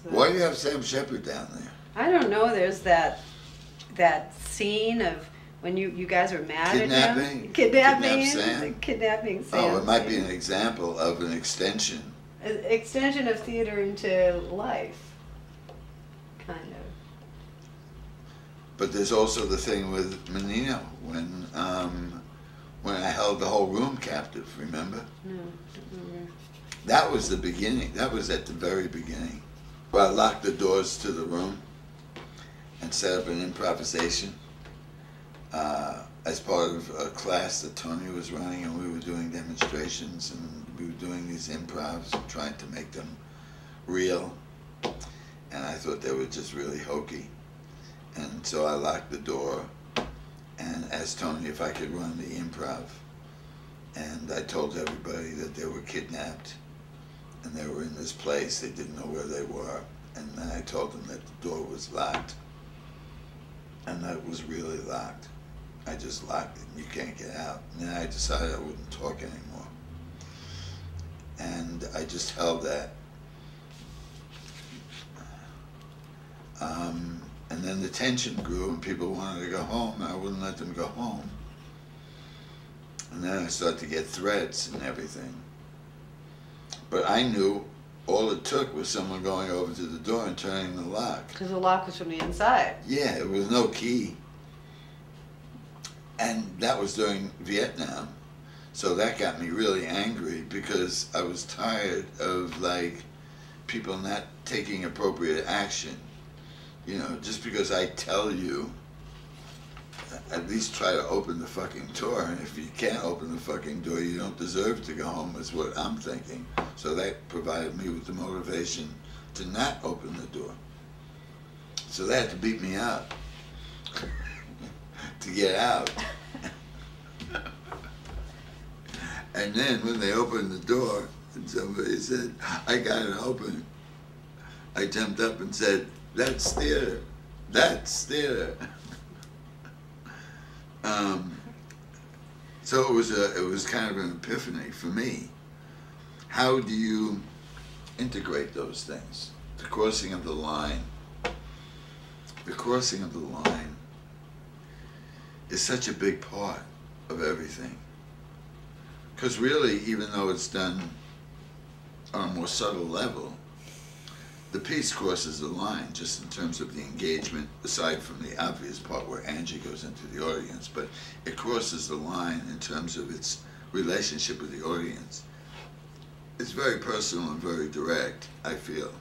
Why do you have Sam Shepard down there? I don't know. There's that scene of when you guys were mad at him. Kidnapping Sam. Oh, it might be an example of an extension. An extension of theater into life, kind of. But there's also the thing with Menino when I held the whole room captive. Remember? No, don't remember. That was the beginning. That was at the very beginning. Where I locked the doors to the room and set up an improvisation as part of a class that Tony was running, and we were doing demonstrations, and we were doing these improvs and trying to make them real. And I thought they were just really hokey. And so I locked the door and asked Tony if I could run the improv. And I told everybody that they were kidnapped and they were in this place. They didn't know where they were. And then I told them that the door was locked. And that it was really locked. I just locked it and you can't get out. And then I decided I wouldn't talk anymore. And I just held that. And then the tension grew and people wanted to go home and I wouldn't let them go home. And then I started to get threats and everything. But I knew all it took was someone going over to the door and turning the lock. Because the lock was from the inside. Yeah, it was no key. And that was during Vietnam. So that got me really angry because I was tired of like people not taking appropriate action. You know, just because I tell you, at least try to open the fucking door. And if you can't open the fucking door, you don't deserve to go home, is what I'm thinking. So that provided me with the motivation to not open the door. So they had to beat me up to get out. And then when they opened the door and somebody said, I got it open, I jumped up and said, that's theater. That's theater. So it was kind of an epiphany for me. How do you integrate those things? The crossing of the line. The crossing of the line is such a big part of everything. Because really, even though it's done on a more subtle level, the piece crosses the line just in terms of the engagement, aside from the obvious part where Angie goes into the audience, but it crosses the line in terms of its relationship with the audience. It's very personal and very direct, I feel.